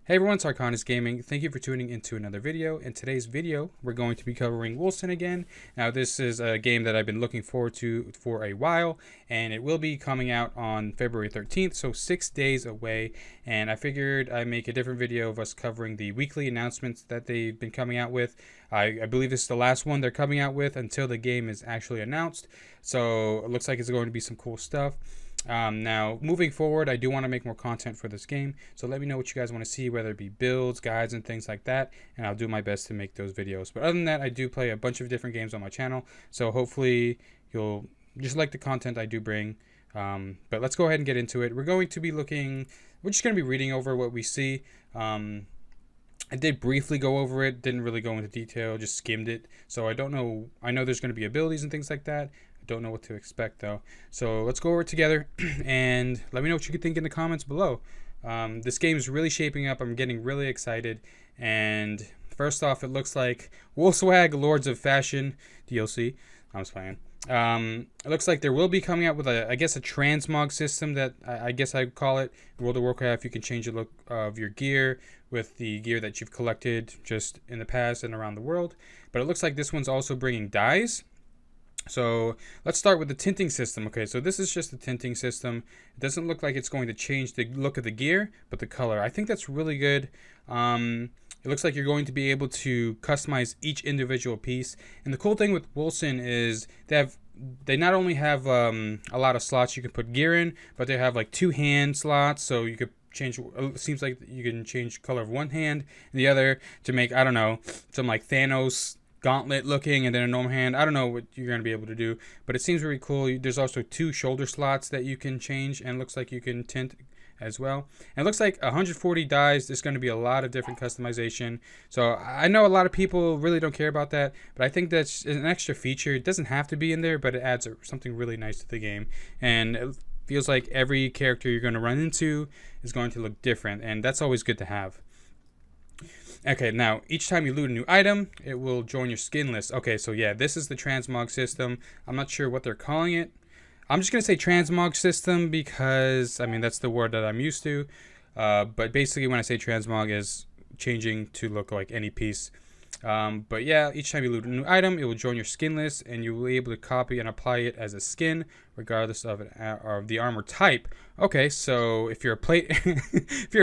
Hey everyone, it's Arkondus Gaming. Thank you for tuning into another video. In today's video, we're going to be covering Wolcen again. Now, this is a game that I've been looking forward to for a while, and it will be coming out on February 13th, so 6 days away. And I figured I'd make a different video of us covering the weekly announcements that they've been coming out with. I believe this is the last one they're coming out with until the game is actually announced. So it looks like it's going to be some cool stuff. Now, moving forward, I do want to make more content for this game, so let me know what you guys want to see, whether it be builds, guides, and things like that, and I'll do my best to make those videos. But other than that, I do play a bunch of different games on my channel, so hopefully you'll just like the content I do bring. But let's go ahead and get into it. We're just going to be reading over what we see. I did briefly go over it, didn't really go into detail, just skimmed it, so I don't know. I know there's going to be abilities and things like that. Don't know what to expect though, so let's go over it together and let me know what you could think in the comments below. This game is really shaping up. I'm getting really excited, and first off, it looks like Wolcen Lords of Fashion DLC. I'm just playing. It looks like there will be coming out with I guess a transmog system that I guess I'd call it. In World of Warcraft, you can change the look of your gear with the gear that you've collected just in the past and around the world, but it looks like this one's also bringing dyes. So let's start with the tinting system. Okay, so this is just the tinting system. It doesn't look like it's going to change the look of the gear, but the color. I think that's really good. It looks like you're going to be able to customize each individual piece. And the cool thing with Wolcen is they not only have a lot of slots you can put gear in, but they have like 2 hand slots, so you could change. It seems like you can change the color of one hand and the other to make, I don't know, some like Thanos gauntlet looking, and then a normal hand. I don't know what you're going to be able to do, but it seems really cool. There's also 2 shoulder slots that you can change, and looks like you can tint as well. And it looks like 140 dyes. There's going to be a lot of different customization, so I know a lot of people really don't care about that, but I think that's an extra feature. It doesn't have to be in there, but it adds something really nice to the game, and it feels like every character you're going to run into is going to look different, and that's always good to have. Okay, now each time you loot a new item, it will join your skin list. Okay, so yeah, this is the transmog system. I'm not sure what they're calling it. I'm just gonna say transmog system because I mean that's the word that I'm used to. But basically, when I say transmog, is changing to look like any piece. But yeah, each time you loot a new item, it will join your skin list, and you will be able to copy and apply it as a skin, regardless of the armor type. Okay, so if you're a plate, if you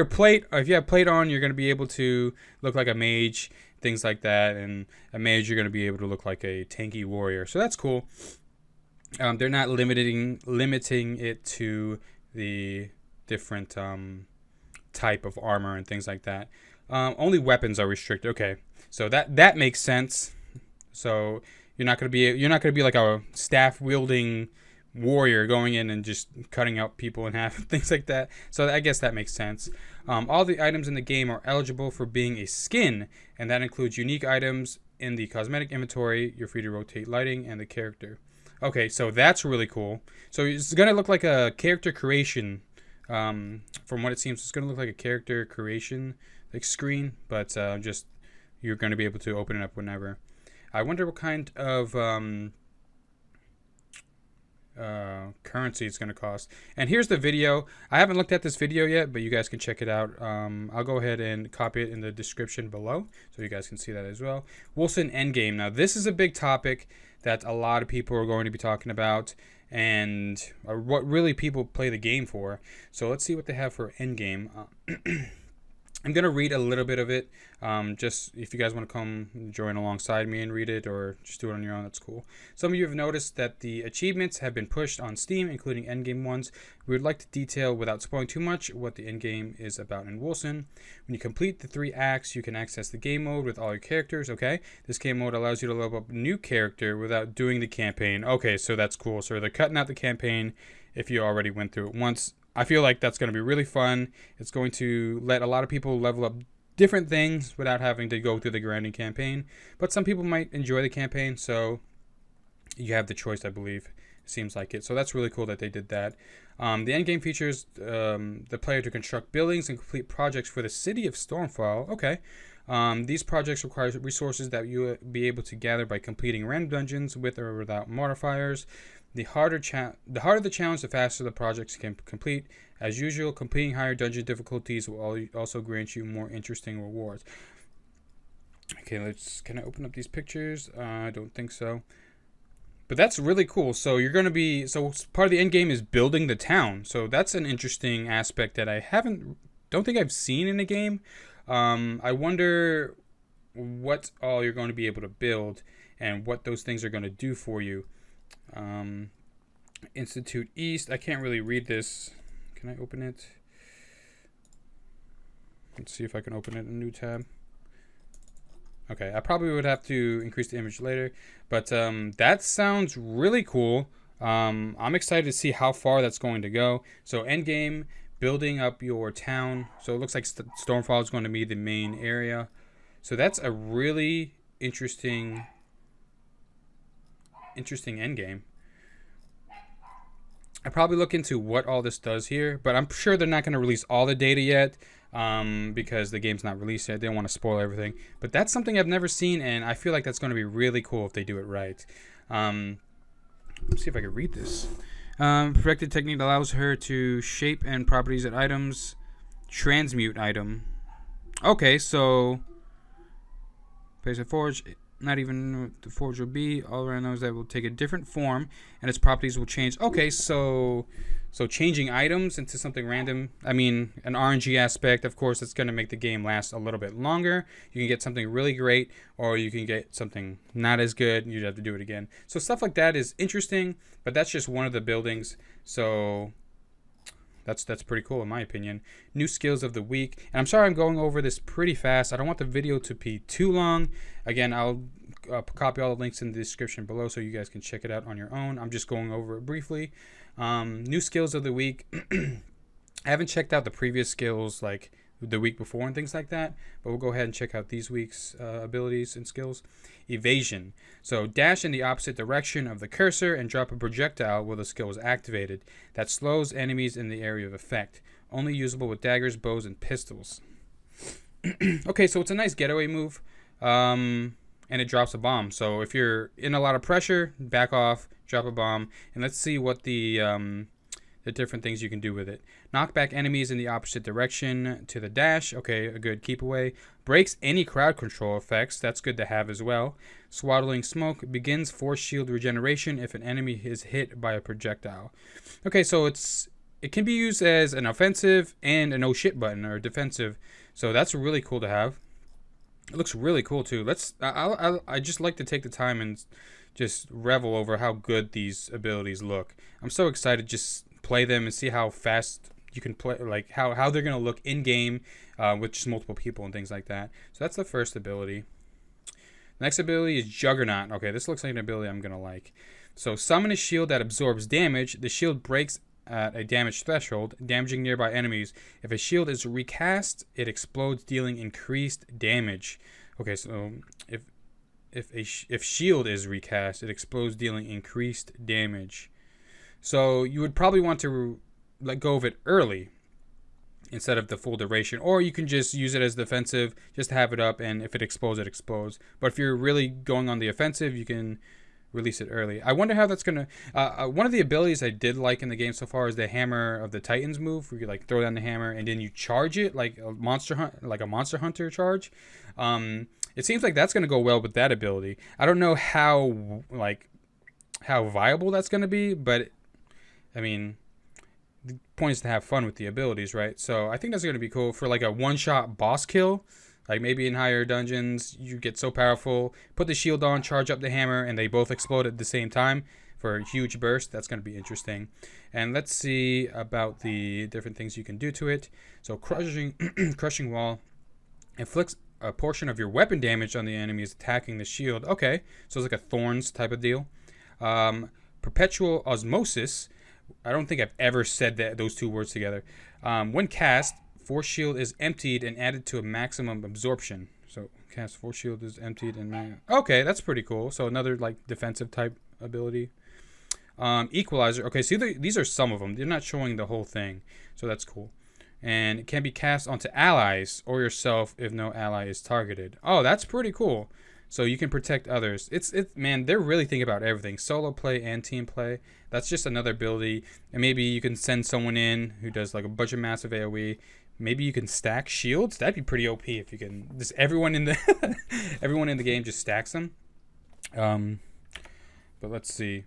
have plate on, you're going to be able to look like a mage, things like that, and a mage you're going to be able to look like a tanky warrior. So that's cool. They're not limiting it to the different type of armor and things like that. Only weapons are restricted. Okay, so that makes sense. So you're not gonna be like a staff wielding warrior going in and just cutting out people in half and things like that. So I guess that makes sense. All the items in the game are eligible for being a skin, and that includes unique items in the cosmetic inventory. You're free to rotate lighting and the character. Okay, so that's really cool. So it's gonna look like a character creation. From what it seems, it's gonna look like a character creation like screen, but just you're going to be able to open it up whenever. I wonder what kind of currency it's going to cost. And here's the video. I haven't looked at this video yet, but you guys can check it out. I'll go ahead and copy it in the description below so you guys can see that as well. Wolcen Endgame. Now this is a big topic that a lot of people are going to be talking about, and what really people play the game for. So let's see what they have for Endgame. I'm going to read a little bit of it, just if you guys want to come join alongside me and read it, or just do it on your own, that's cool. Some of you have noticed that the achievements have been pushed on Steam, including Endgame ones. We would like to detail, without spoiling too much, what the Endgame is about in Wolcen. When you complete the 3 acts, you can access the game mode with all your characters, okay? This game mode allows you to level up a new character without doing the campaign. Okay, so that's cool. So they're cutting out the campaign if you already went through it once. I feel like that's going to be really fun. It's going to let a lot of people level up different things without having to go through the grinding campaign. But some people might enjoy the campaign, so you have the choice, I believe. Seems like it. So that's really cool that they did that. The endgame features the player to construct buildings and complete projects for the city of Stormfall. Okay. These projects require resources that you will be able to gather by completing random dungeons with or without modifiers. The harder the challenge, the faster the projects can complete. As usual, completing higher dungeon difficulties will also grant you more interesting rewards. Okay, can I open up these pictures? I don't think so. But that's really cool. So you're going to be, so part of the end game is building the town. So that's an interesting aspect that I don't think I've seen in a game. I wonder what all you're going to be able to build and what those things are going to do for you. Institute East. I can't really read this. Can I open it? Let's see if I can open it in a new tab. Okay, I probably would have to increase the image later, but that sounds really cool. I'm excited to see how far that's going to go. So Endgame, building up your town. So it looks like Stormfall is going to be the main area. So that's a really interesting endgame. I probably look into what all this does here, but I'm sure they're not going to release all the data yet because the game's not released yet. They don't want to spoil everything. But that's something I've never seen, and I feel like that's going to be really cool if they do it right. Let's see if I can read this. Perfected technique allows her to shape and properties at items. Transmute item. Okay, so place a forge. Not even the forge will be. All I know is that it will take a different form and its properties will change. Okay, so changing items into something random. I mean, an RNG aspect, of course, it's going to make the game last a little bit longer. You can get something really great, or you can get something not as good. You'd have to do it again. So stuff like that is interesting, but that's just one of the buildings. So that's pretty cool in my opinion. New skills of the week. And I'm sorry I'm going over this pretty fast. I don't want the video to be too long. Again, I'll copy all the links in the description below so you guys can check it out on your own. I'm just going over it briefly. New skills of the week. I haven't checked out the previous skills like the week before and things like that, but we'll go ahead and check out these week's abilities and skills. Evasion. So dash in the opposite direction of the cursor and drop a projectile while the skill is activated. That slows enemies in the area of effect. Only usable with daggers, bows, and pistols. Okay, so it's a nice getaway move. And it drops a bomb. So if you're in a lot of pressure, back off, drop a bomb, and let's see what the different things you can do with it. Knock back enemies in the opposite direction to the dash. Okay, a good keep away. Breaks any crowd control effects. That's good to have as well. Swaddling smoke begins force shield regeneration if an enemy is hit by a projectile. Okay, so it can be used as an offensive and an oh shit button or defensive. So that's really cool to have. It looks really cool too. I just like to take the time and just revel over how good these abilities look. I'm so excited to just play them and see how fast you can play, like how they're gonna look in game with just multiple people and things like that. So that's the first ability. The next ability is Juggernaut. Okay, this looks like an ability I'm gonna like. So summon a shield that absorbs damage. The shield breaks at a damage threshold, damaging nearby enemies. If a shield is recast, it explodes, dealing increased damage. Okay, so if shield is recast, it explodes, dealing increased damage. So you would probably want to let go of it early instead of the full duration, or you can just use it as defensive, just have it up, and if it explodes, it explodes. But if you're really going on the offensive, you can release it early. I wonder how that's gonna. One of the abilities I did like in the game so far is the Hammer of the Titans move, where you like throw down the hammer and then you charge it like a monster hunter charge. It seems like that's gonna go well with that ability. I don't know how viable that's gonna be, but I mean, the point is to have fun with the abilities, right? So I think that's gonna be cool for like a one-shot boss kill. Like maybe in higher dungeons, you get so powerful, put the shield on, charge up the hammer, and they both explode at the same time for a huge burst. That's going to be interesting. And let's see about the different things you can do to it. So crushing wall inflicts a portion of your weapon damage on the enemies attacking the shield. Okay, so it's like a thorns type of deal. Perpetual osmosis. I don't think I've ever said those two words together. When cast, force shield is emptied and added to a maximum absorption. So cast force shield is emptied and okay, that's pretty cool. So another like defensive type ability. Equalizer. Okay, see these are some of them. They're not showing the whole thing, so that's cool. And it can be cast onto allies or yourself if no ally is targeted. Oh, that's pretty cool. so you can protect others. Man, they're really thinking about everything. Solo play and team play. That's just another ability. And maybe you can send someone in who does like a bunch of massive AoE. Maybe you can stack shields. That'd be pretty OP if you can. Just everyone in the everyone in the game just stacks them. But let's see.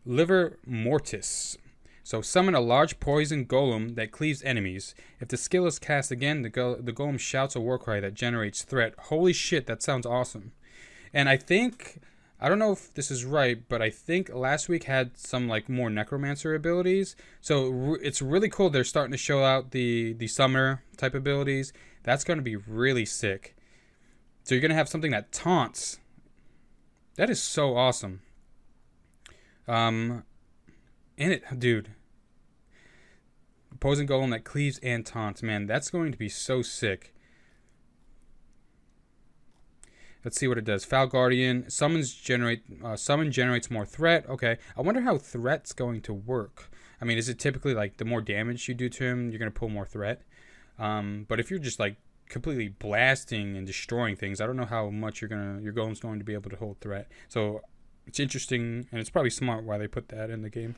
Liver Mortis. So summon a large poison golem that cleaves enemies. If the skill is cast again, the golem shouts a war cry that generates threat. Holy shit, that sounds awesome. And I don't know if this is right, but I think last week had some like more necromancer abilities. So it's really cool. They're starting to show out the summoner type abilities. That's going to be really sick. So you're going to have something that taunts. That is so awesome. Dude. Poison golem that cleaves and taunts. Man, that's going to be so sick. Let's see what it does. Foul Guardian. Summon generates more threat. Okay. I wonder how threat's going to work. I mean, is it typically like the more damage you do to him, you're going to pull more threat? But if you're just like completely blasting and destroying things, I don't know how much your golem's going to be able to hold threat. So it's interesting, and it's probably smart why they put that in the game.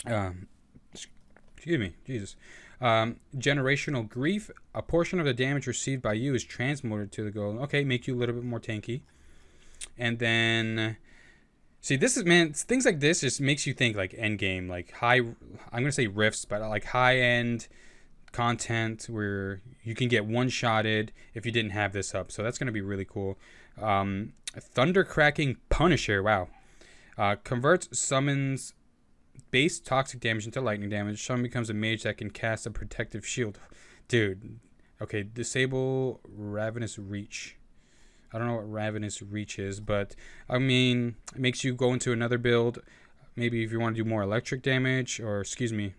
Excuse me, Jesus. Generational Grief. A portion of the damage received by you is transmuted to the golem. Okay, make you a little bit more tanky. And then, see, this is, man, things like this just makes you think like Endgame, like I'm going to say rifts, but like high-end content where you can get one-shotted if you didn't have this up. So that's going to be really cool. Thunder Cracking Punisher. Wow. Summons base toxic damage into lightning damage. Someone becomes a mage that can cast a protective shield. Dude. Okay, disable Ravenous Reach. I don't know what Ravenous Reach is, but I mean, it makes you go into another build. Maybe if you want to do more electric damage, or excuse me,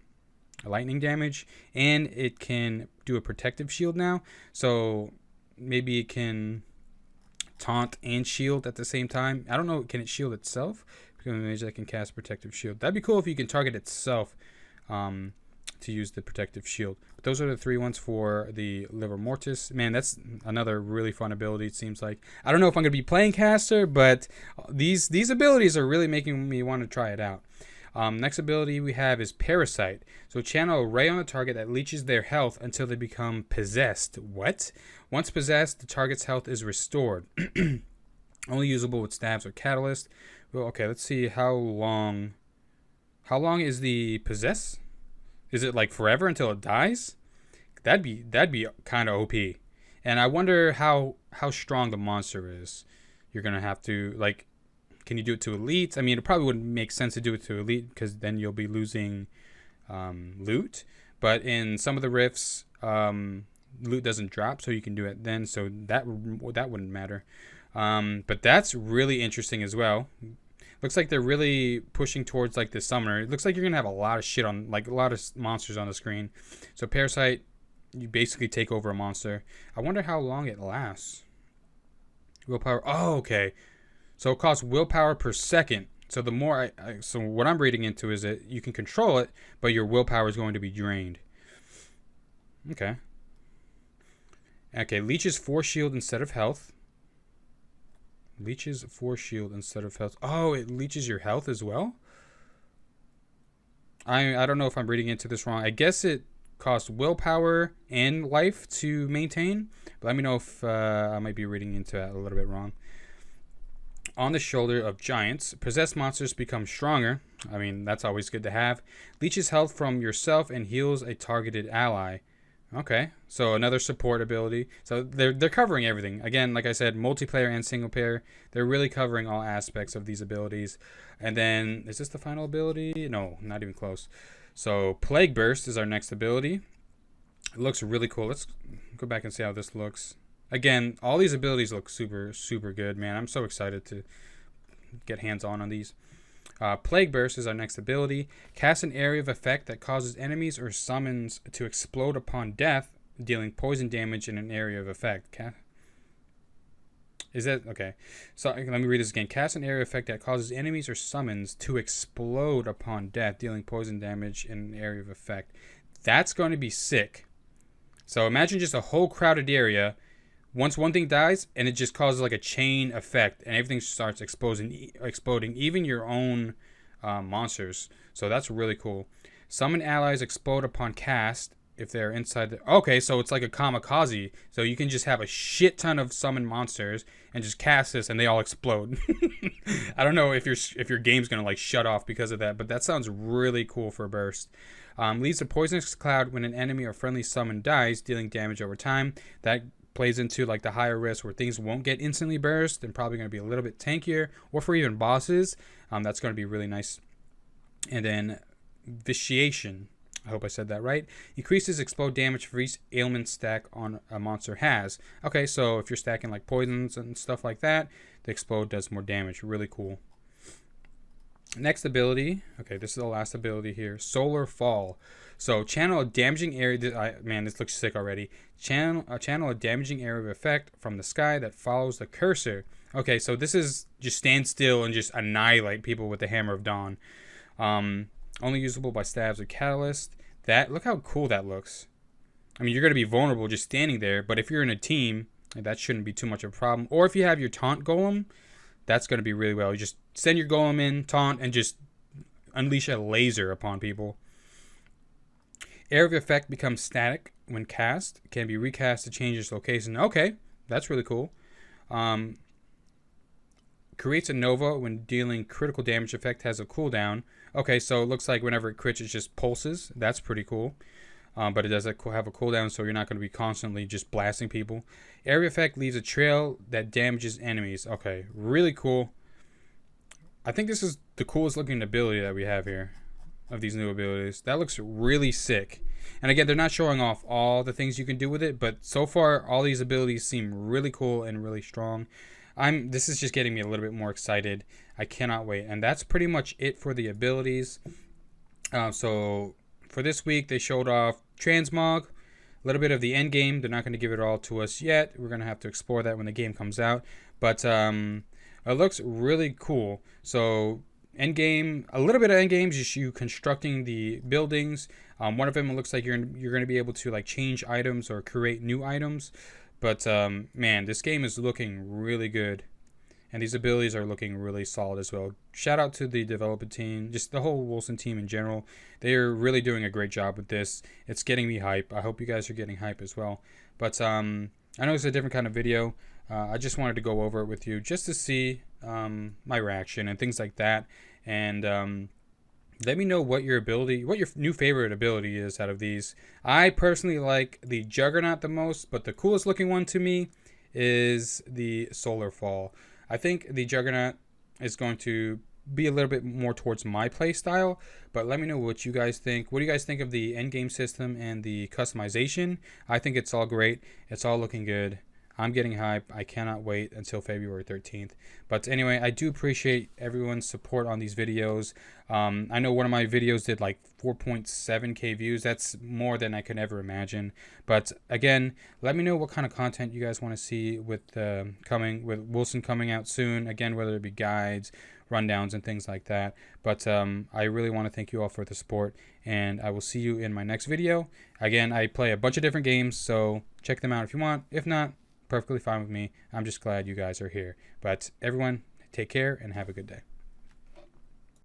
lightning damage, and it can do a protective shield now. So maybe it can taunt and shield at the same time. I don't know, can it shield itself? Become an image that can cast protective shield. That'd be cool if you can target itself to use the protective shield. But those are the 3 ones for the Liver Mortis. Man, that's another really fun ability, it seems like. I don't know if I'm going to be playing caster, but these abilities are really making me want to try it out. Next ability we have is Parasite. So channel a ray on the target that leeches their health until they become possessed. What? Once possessed, the target's health is restored. Only usable with stabs or catalyst. Well, okay, let's see how long. How long is the possess? Is it like forever until it dies? That'd be kind of OP. And I wonder how strong the monster is. You're gonna have to, like, can you do it to elite? I mean, it probably wouldn't make sense to do it to elite because then you'll be losing loot. But in some of the rifts, loot doesn't drop, so you can do it then. So that wouldn't matter. But that's really interesting as well. Looks like they're really pushing towards like the summoner. It looks like you're gonna have a lot of shit on, like a lot of monsters on the screen. So Parasite, you basically take over a monster. I wonder how long it lasts. Willpower. Oh, okay. So it costs willpower per second. So the more so what I'm reading into is that you can control it, but your willpower is going to be drained. Okay. Okay, leeches 4 shield instead of health. Leeches 4 shield instead of health. Oh, it leeches your health as well? I don't know if I'm reading into this wrong. I guess it costs willpower and life to maintain. But let me know if I might be reading into that a little bit wrong. On the shoulder of giants, possessed monsters become stronger. I mean, that's always good to have. Leeches health from yourself and heals a targeted ally. Okay, so another support ability. So they're covering everything. Again, like I said, multiplayer and single player. They're really covering all aspects of these abilities. And then, is this the final ability? No, not even close. So Plague Burst is our next ability. It looks really cool. Let's go back and see how this looks. Again, all these abilities look super, super good, man. I'm so excited to get hands-on these. Plague Burst is our next ability. Cast an area of effect that causes enemies or summons to explode upon death, dealing poison damage in an area of effect. Is that okay? So let me read this again. Cast an area of effect that causes enemies or summons to explode upon death, dealing poison damage in an area of effect. That's going to be sick. So imagine just a whole crowded area once one thing dies, and it just causes like a chain effect, and everything starts exploding, even your own monsters. So that's really cool. Summon allies explode upon cast if they're inside the... Okay, so it's like a kamikaze. So you can just have a shit ton of summoned monsters and just cast this and they all explode. I don't know if your game's gonna like shut off because of that, but that sounds really cool for a burst. Leaves a poisonous cloud when an enemy or friendly summon dies, dealing damage over time. That plays into like the higher risk where things won't get instantly burst and probably going to be a little bit tankier, or for even bosses. That's going to be really nice. And then vitiation, I hope I said that right, increases explode damage for each ailment stack on a monster has. Okay, so if you're stacking like poisons and stuff like that, the explode does more damage. Really cool. Next ability, okay, this is the last ability here, Solar Fall. So channel a damaging area, man, this looks sick already. Channel a damaging area of effect from the sky that follows the cursor. Okay, so this is just stand still and just annihilate people with the Hammer of Dawn. Only usable by stabs or catalyst. Look how cool that looks. I mean, you're going to be vulnerable just standing there, but if you're in a team, that shouldn't be too much of a problem. Or if you have your taunt golem, that's going to be really well. You just send your golem in, taunt, and just unleash a laser upon people. Area of effect becomes static when cast. It can be recast to change its location. Okay, that's really cool. Creates a nova when dealing critical damage. Effect has a cooldown. Okay, so it looks like whenever it crits, it just pulses. That's pretty cool. But it does have a cooldown, so you're not going to be constantly just blasting people. Area effect leaves a trail that damages enemies. Okay, really cool. I think this is the coolest looking ability that we have here of these new abilities. That looks really sick. And again, they're not showing off all the things you can do with it, but so far all these abilities seem really cool and really strong. This is just getting me a little bit more excited. I cannot wait. And that's pretty much it for the abilities. So for this week, they showed off Transmog, a little bit of the Endgame. They're not going to give it all to us yet. We're going to have to explore that when the game comes out. But it looks really cool. So Endgame, a little bit of Endgame, just you constructing the buildings. One of them, it looks like you're going to be able to like change items or create new items. But man, this game is looking really good. And these abilities are looking really solid as well. Shout out to the development team, just the whole Wolcen team in general. They are really doing a great job with this. It's getting me hype. I hope you guys are getting hype as well. But I know it's a different kind of video. I just wanted to go over it with you just to see my reaction and things like that. And let me know what your new favorite ability is out of these. I personally like the Juggernaut the most, but the coolest looking one to me is the Solar Fall. I think the Juggernaut is going to be a little bit more towards my play style, but let me know what you guys think. What do you guys think of the endgame system and the customization? I think it's all great. It's all looking good. I'm getting hype. I cannot wait until February 13th. But anyway, I do appreciate everyone's support on these videos. I know one of my videos did like 4.7k views. That's more than I could ever imagine. But again, let me know what kind of content you guys want to see with Wolcen coming out soon. Again, whether it be guides, rundowns, and things like that. But I really want to thank you all for the support, and I will see you in my next video. Again, I play a bunch of different games, so check them out if you want. If not, perfectly fine with me. I'm just glad you guys are here. But everyone, take care and have a good day.